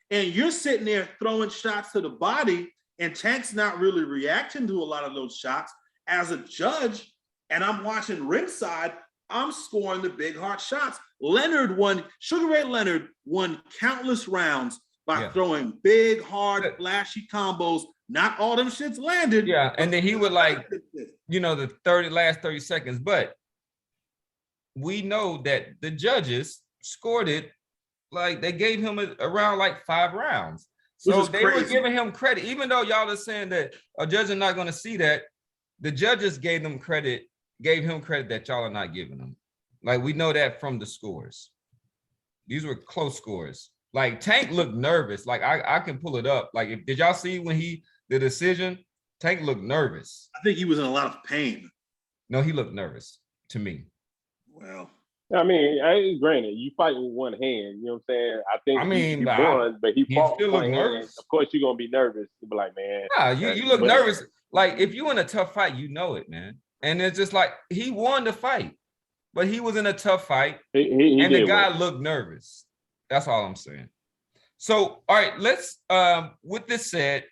And you're sitting there throwing shots to the body, and Tank's not really reacting to a lot of those shots. As a judge, and I'm watching ringside, I'm scoring the big hard shots. Sugar Ray Leonard won countless rounds by throwing big, hard, flashy combos. Not all them shits landed. Yeah, and then he would the last 30 seconds. But we know that the judges scored it like they gave him around like 5 rounds. So they were giving him credit, even though y'all are saying that a judge is not going to see that. The judges gave him credit that y'all are not giving him. Like, we know that from the scores. These were close scores. Like, Tank looked nervous. Like, I can pull it up. Like, did y'all see when the decision? Tank looked nervous. I think he was in a lot of pain. No, he looked nervous to me. Well, I mean, granted, you fight with one hand. You know what I'm saying? I think he won, but he fought with one hand. Of course, you're gonna be nervous. You'll be like, man. Nah, you look nervous. Like, if you're in a tough fight, you know it, man. And it's just like he won the fight, but he was in a tough fight, and the guy looked nervous. That's all I'm saying. So, all right, let's. With this said,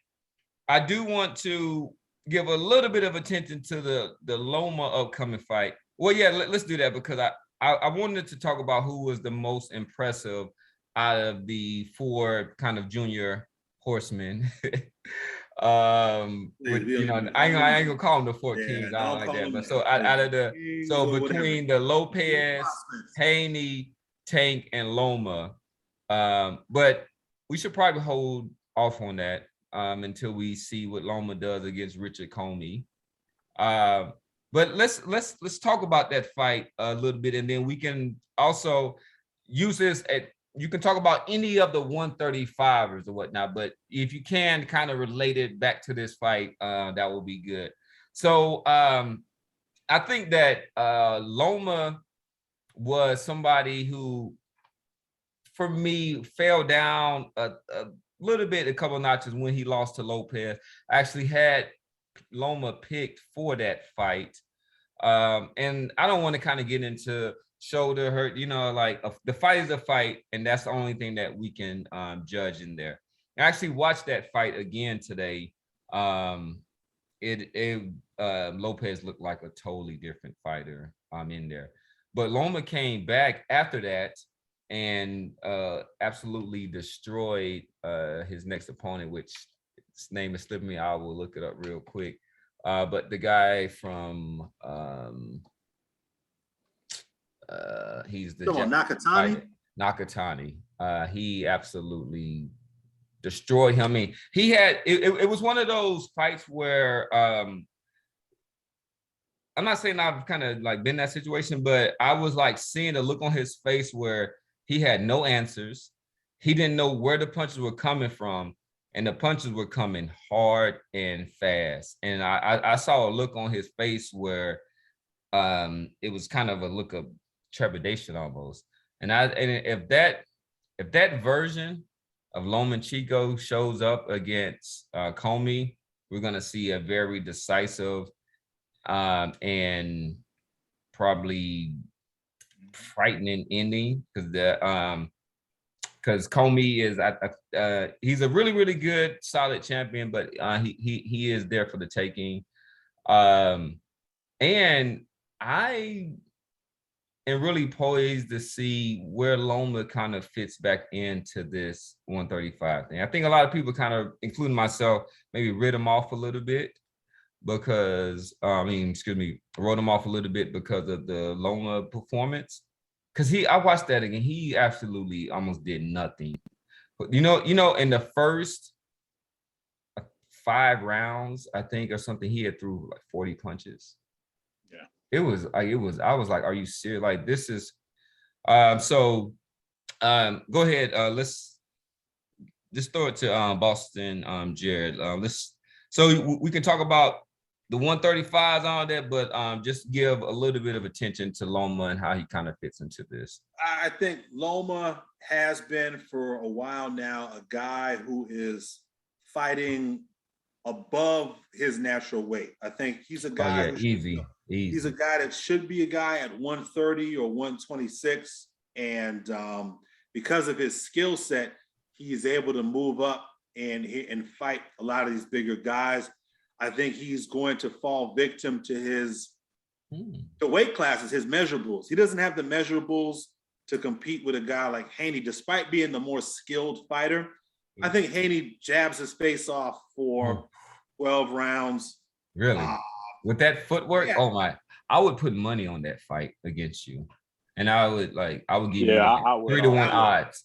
I do want to give a little bit of attention to the Loma upcoming fight. Well, yeah, let's do that because I wanted to talk about who was the most impressive out of the 4 kind of junior horsemen. I ain't gonna call them the 4 kings. I don't like that. But so out of between the Lopez, Haney, Tank, and Loma, but we should probably hold off on that until we see what Loma does against Richard Commey. But let's talk about that fight a little bit, and then we can also use this you can talk about any of the 135ers or whatnot, but if you can kind of relate it back to this fight, that will be good. So I think that Loma was somebody who, for me, fell down a little bit, a couple notches when he lost to Lopez. I actually had Loma picked for that fight. And I don't want to kind of get into shoulder hurt, like the fight is a fight, and that's the only thing that we can judge in there. I actually watched that fight again today. Lopez looked like a totally different fighter in there, but Loma came back after that and absolutely destroyed his next opponent, which his name is slipping me. I will look it up real quick. But the guy from he's the Nakatani. He absolutely destroyed him. I mean, he had it was one of those fights where I'm not saying I've kind of like been in that situation, but I was like seeing the look on his face where he had no answers. He didn't know where the punches were coming from, and the punches were coming hard and fast. And I saw a look on his face where it was kind of a look of trepidation almost. And if that version of Lomachenko shows up against Commey, we're gonna see a very decisive and probably frightening ending, because Commey is he's a really, really good, solid champion, but he is there for the taking. And I am really poised to see where Loma kind of fits back into this 135 thing. I think a lot of people kind of, including myself, maybe wrote him off a little bit because wrote him off a little bit because of the Loma performance. Because I watched that again, he absolutely almost did nothing. But in the first 5 rounds, I think, or something, he had threw like 40 punches. Yeah. I was like, are you serious? Like, this is go ahead. Let's just throw it to Bosston Jarod. So we can talk about the 135s on that, but just give a little bit of attention to Loma and how he kind of fits into this. I think Loma has been for a while now a guy who is fighting above his natural weight. I think he's a guy easy. He's a guy that should be a guy at 130 or 126. And because of his skill set, he is able to move up and fight a lot of these bigger guys. I think he's going to fall victim to the weight classes, his measurables. He doesn't have the measurables to compete with a guy like Haney, despite being the more skilled fighter. I think Haney jabs his face off for 12 rounds. Really? With that footwork? Yeah. Oh my, I would put money on that fight against you. And I would give you 3-1 odds.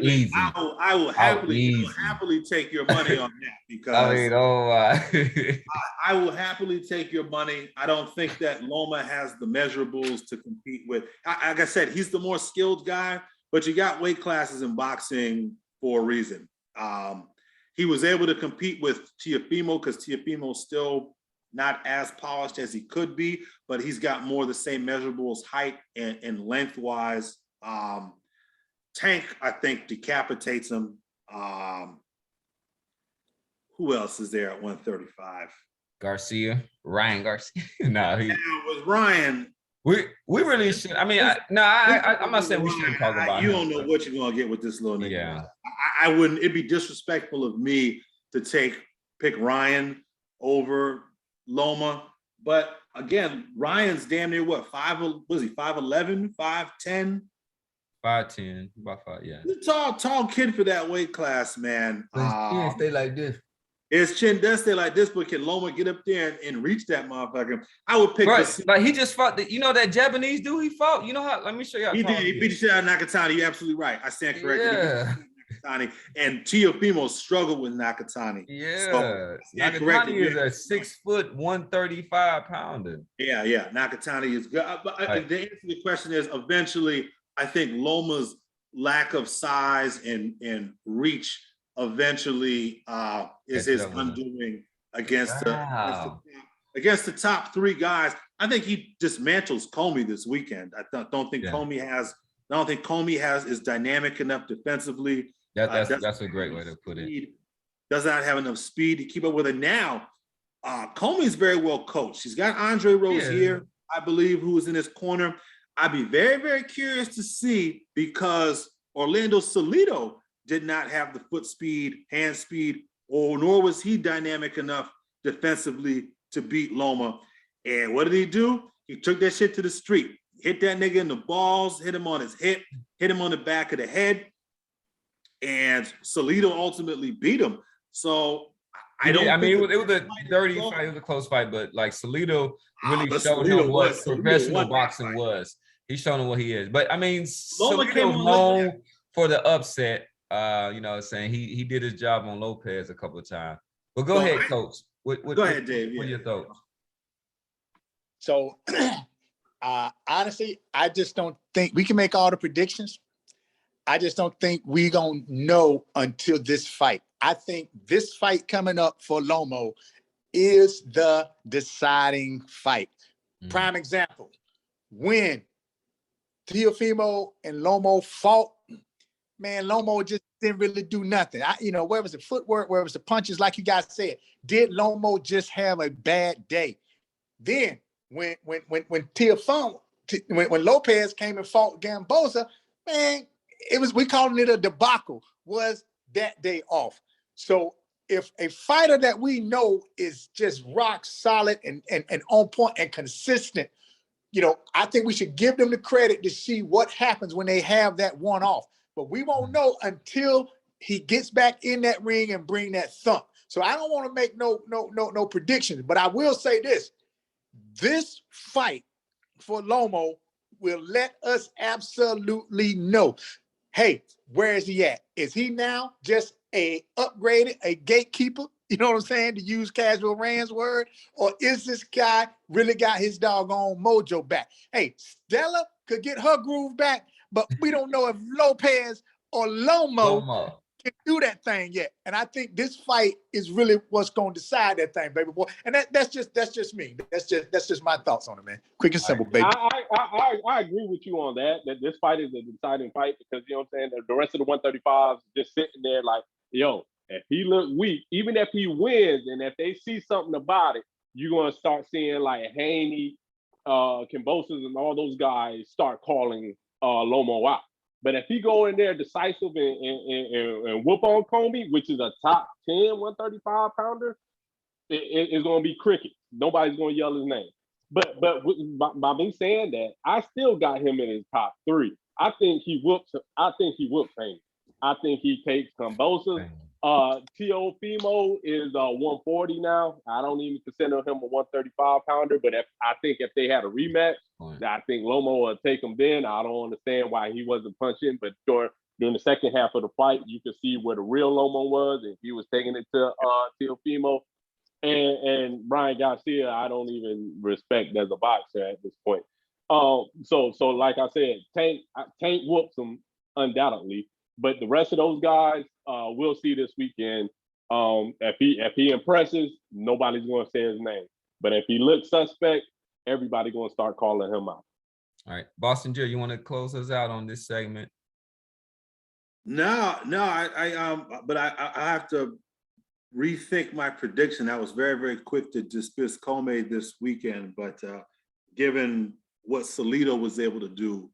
Easy. I will happily take your money on that, because I will happily take your money. I don't think that Loma has the measurables to compete with. Like I said, he's the more skilled guy, but you got weight classes in boxing for a reason. He was able to compete with Teofimo because Teofimo's still not as polished as he could be, but he's got more of the same measurables, height and lengthwise. Tank, I think, decapitates him. Who else is there at 135? Ryan Garcia. No, with Ryan. We really should. I mean, I'm not saying we shouldn't talk about you him. don't know what you're gonna get with this little nigga. Yeah. I wouldn't. It'd be disrespectful of me to pick Ryan over Loma. But again, Ryan's damn near what? 5'11", 5'10". 5'10", about 5, yeah. He's a tall kid for that weight class, man. His chin stay like this. His chin does stay like this, but can Loma get up there and reach that motherfucker? I would pick Right, like he just fought you know that Japanese dude he fought? You know how, let me show you how he tall did. He beat the shit out of Nakatani. You're absolutely right. I stand corrected. Yeah. Nakatani and Teofimo struggled with Nakatani. Yeah. So, Nakatani is a 6 foot, 135 pounder. Yeah. Nakatani is good. But Right. the answer to the question is eventually, I think Loma's lack of size and reach eventually is his undoing against the top three guys. I think he dismantles Commey this weekend. I don't think Commey has. I don't think Commey is dynamic enough defensively. That's a great way to put it. Does not have enough speed to keep up with it. Now, Comey's very well coached. He's got Andre Rozier, I believe, who is in his corner. I'd be very, very curious to see, because Orlando Salido did not have the foot speed, hand speed, nor was he dynamic enough defensively to beat Loma. And what did he do? He took that shit to the street, hit that nigga in the balls, hit him on his hip, hit him on the back of the head, and Salido ultimately beat him. So I don't. I mean, it was a dirty fight. It was a close fight, but like Salido really showed him what professional boxing was. He showed him what he is. But I mean, Salido's known for the upset. You know what I'm saying? He did his job on Lopez a couple of times. But go ahead, Coach. Go ahead, Dave. What are your thoughts? So honestly, I just don't think we can make all the predictions. I just don't think we gonna know until this fight. I think this fight coming up for Loma is the deciding fight. Prime example, when Teofimo and Loma fought, man, Loma just didn't really do nothing. Where was the footwork, where was the punches, like you guys said, did Loma just have a bad day? Then when Teofimo, when Lopez came and fought Gamboza, man, we calling it a debacle. Was that day off? So if a fighter that we know is just rock solid and on point and consistent, I think we should give them the credit to see what happens when they have that one off. But we won't know until he gets back in that ring and bring that thump. So I don't want to make no predictions, but I will say this: this fight for Loma will let us absolutely know, hey, where is he at? Is he now just a gatekeeper? You know what I'm saying? To use Casual Rand's word, or is this guy really got his doggone mojo back? Hey, Stella could get her groove back, but we don't know if Lopez or Loma can do that thing yet. And I think this fight is really what's going to decide that thing, baby boy. And that's just me. That's just my thoughts on it, man. Quick and simple, baby. I agree with you on that this fight is a deciding fight, because you know what I'm saying, the rest of the 135s just sitting there like, yo, if he look weak, even if he wins, and if they see something about it, you're gonna start seeing like Haney, Kambosos, and all those guys start calling Loma out. But if he go in there decisive and whoop on Commey, which is a top 10 135 pounder, it's gonna be cricket. Nobody's gonna yell his name. But by me saying that, I still got him in his top 3. I think he whoops Haney. I think he takes Kambosos. Teofimo is 140 now. I don't even consider him a 135 pounder, but I think if they had a rematch, I think Loma will take him then. I don't understand why he wasn't punching, but during the second half of the fight, you could see where the real Loma was, and he was taking it to Teofimo. And Brian Garcia, I don't even respect as a boxer at this point. So like I said, Tank whoops him undoubtedly. But the rest of those guys, we'll see this weekend. If he impresses, nobody's going to say his name. But if he looks suspect, everybody's going to start calling him out. All right, Bosston Jarod, you want to close us out on this segment? No, but I have to rethink my prediction. I was very, very quick to dismiss Commey this weekend, but given what Salido was able to do,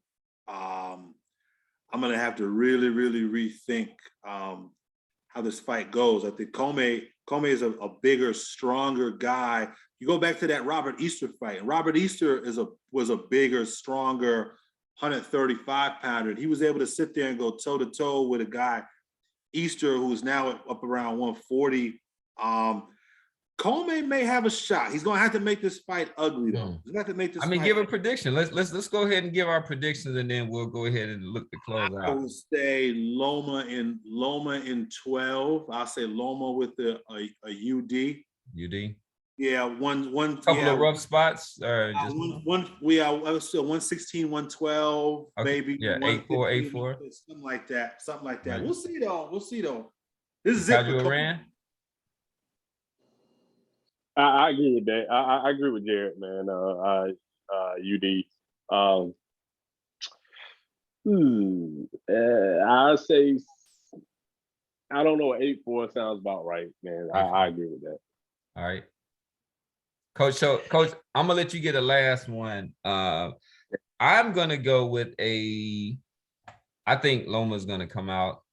I'm going to have to really, really rethink how this fight goes. I think Commey is a bigger, stronger guy. You go back to that Robert Easter fight. Robert Easter was a bigger, stronger 135 pounder. He was able to sit there and go toe to toe with a guy, Easter, who's now up around 140. Commey may have a shot. He's gonna have to make this fight ugly though. He's gonna have to make this. Give a prediction. Let's go ahead and give our predictions, and then we'll go ahead and look to close out. I would say Loma in 12. I'll say Loma with a UD. UD. Yeah, one couple of rough spots. Or just I was still 116, 112, okay. maybe. Yeah, 8-4, 8-4. Something like that. Right. We'll see though. This is it. I agree with that. I agree with Jarod, man. UD. I say, I don't know. 8-4 sounds about right, man. I agree with that. All right, Coach. So, Coach, I'm gonna let you get a last one. I'm gonna go with I think Loma's gonna come out,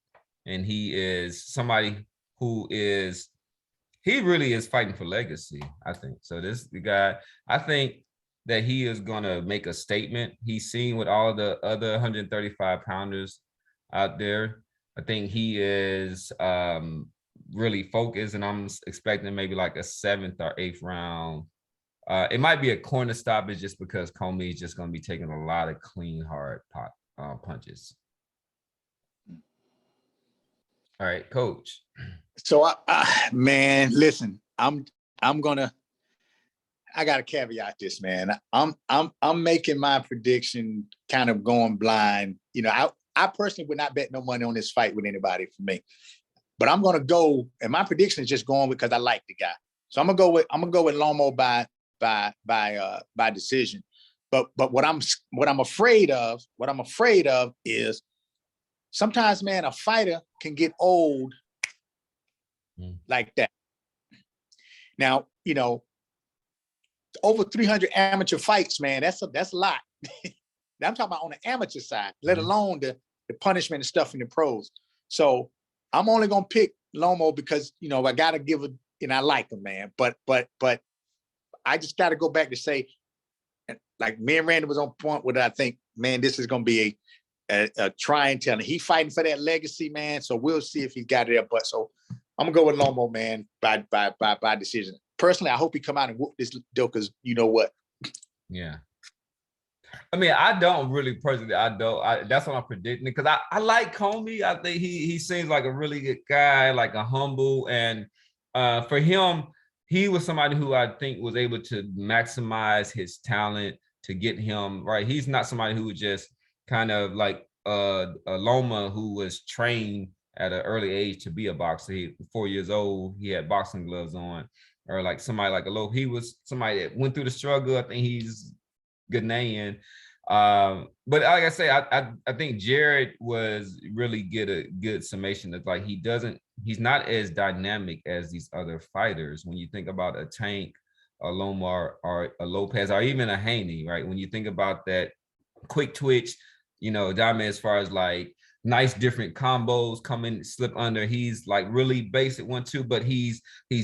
and he is somebody who is. He really is fighting for legacy, I think. So the guy, I think that he is going to make a statement. He's seen with all the other 135 pounders out there. I think he is really focused, and I'm expecting maybe like a 7th or 8th round. It might be a corner stoppage just because Commey is just going to be taking a lot of clean, hard punches. All right, Coach. So, man, listen, I gotta caveat this, man. I'm making my prediction kind of going blind. You know, I personally would not bet no money on this fight with anybody for me, but I'm gonna go, and my prediction is just going because I like the guy. So I'm gonna go with Loma by decision. But what I'm afraid of is sometimes, man, a fighter can get old like that. Now, you know, over 300 amateur fights, man, that's a lot. Now, I'm talking about on the amateur side, let alone the punishment and stuff in the pros. So I'm only gonna pick Loma because, you know, I gotta give it, and I like him, man. But I just gotta go back to say, like me and Randy was on point with it. I think, man, this is gonna be a trying tell. He fighting for that legacy, man. So we'll see if he got it there. But so I'm gonna go with Loma, man, by decision. Personally, I hope he come out and whoop this deal, because you know what? Yeah. I mean, I don't really personally. That's what I'm predicting, because I like Commey. I think he seems like a really good guy, like a humble, and for him, he was somebody who I think was able to maximize his talent to get him right. He's not somebody who would just kind of like a Loma, who was trained at an early age to be a boxer. He 4 years old, he had boxing gloves on, or like somebody like he was somebody that went through the struggle. I think he's Ghanaian. But like I say, I think Jarod was really a good summation of, like, he's not as dynamic as these other fighters. When you think about a Tank, a Loma, or a Lopez, or even a Haney, right? When you think about that quick twitch, you know, Diamond, as far as like nice different combos, come in, slip under. He's like really basic 1-2, but he's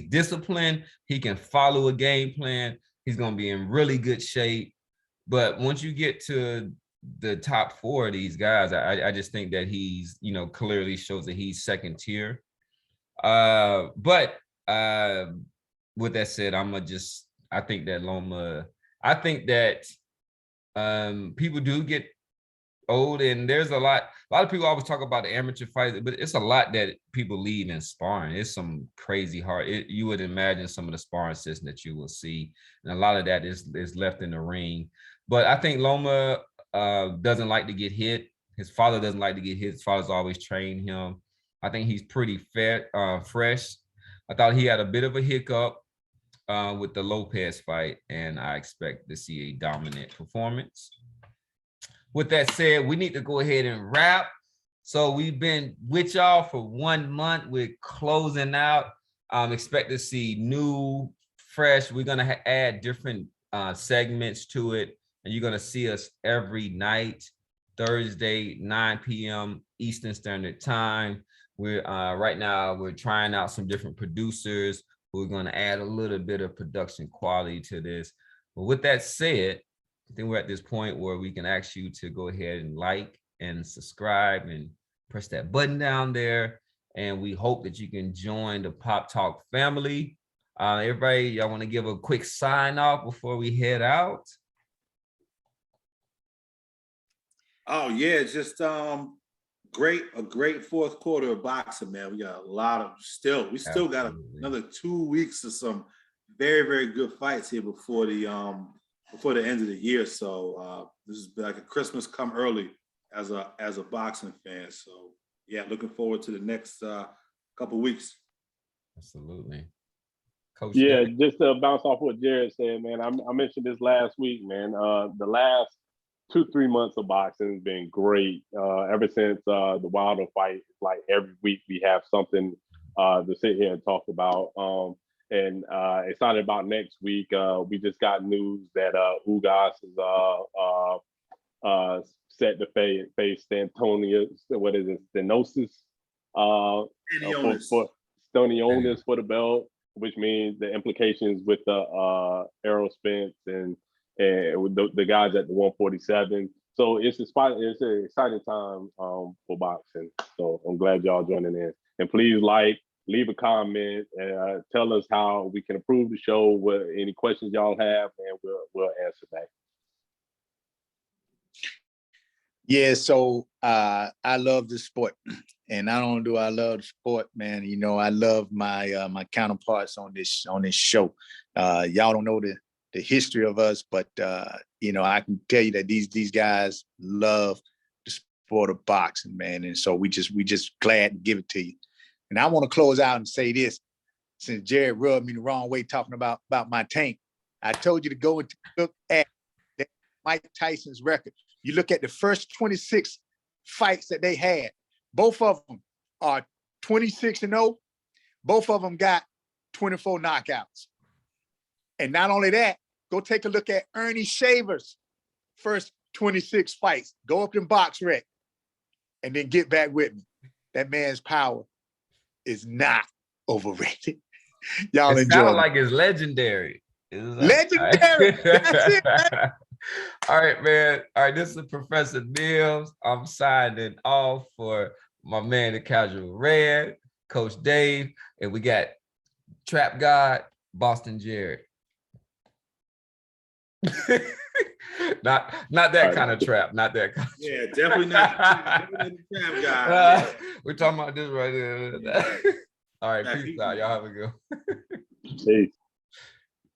disciplined. He can follow a game plan. He's gonna be in really good shape. But once you get to the top 4 of these guys, I just think that he's, you know, clearly shows that he's second tier. But with that said, I think that Loma, I think that people do get old, and there's a lot of people always talk about the amateur fights, but it's a lot that people leave in sparring. It's some crazy hard. You would imagine some of the sparring systems that you will see, and a lot of that is left in the ring. But I think Loma doesn't like to get hit. His father doesn't like to get hit. His father's always trained him. I think he's pretty fresh. I thought he had a bit of a hiccup with the Lopez fight, and I expect to see a dominant performance. With that said, we need to go ahead and wrap. So we've been with y'all for 1 month. We're closing out. Expect to see new, fresh. We're going to add different segments to it. And you're going to see us every night, Thursday, 9 p.m. Eastern Standard Time. We're right now, we're trying out some different producers. We're going to add a little bit of production quality to this. But with that said, think we're at this point where we can ask you to go ahead and like and subscribe and press that button down there. And we hope that you can join the Pop Talk family. Everybody, y'all want to give a quick sign off before we head out? Oh yeah, just a great fourth quarter of boxing, man. We got a lot of we still got another 2 weeks of some very, very good fights here before the end of the year. So this is like a Christmas come early as a boxing fan. So yeah, looking forward to the next couple weeks. Absolutely. Coach yeah, Dave. just to bounce off what Jarod said, man. I mentioned this last week, man. The last 2-3 months of boxing has been great. Ever since the Wilder fight, like every week we have something to sit here and talk about. And excited about next week. We just got news that Ugas is set to face Stantonio. What is it? Stenosis. For Stantonionis for the belt, which means the implications with the Errol Spence and with the guys at the 147. So it's an exciting time for boxing. So I'm glad y'all joining in. And please leave a comment, and tell us how we can improve the show, what any questions y'all have, and we'll answer back. Yeah, so I love the sport, and not only do I love the sport, man, you know, I love my my counterparts on this show. Y'all don't know the history of us, but you know, I can tell you that these guys love the sport of boxing, man, and so we just glad to give it to you. And I want to close out and say this, since Jarod rubbed me the wrong way talking about my tank. I told you to go and look at Mike Tyson's record. You look at the first 26 fights that they had. Both of them are 26-0. Both of them got 24 knockouts. And not only that, go take a look at Ernie Shaver's first 26 fights. Go up in box rec and then get back with me. That man's power is not overrated. Y'all enjoy. Sound like it's legendary. Legendary. That's it, man. All right, man. All right, this is Professor Nims. I'm signing off for my man, the Casual Red, Coach Dave, and we got Trap God, Bosston Jarod. not that kind of trap, not that kind of Yeah, definitely not the trap guy. We're talking about this right here. All right, peace out. Y'all have a good one. Peace.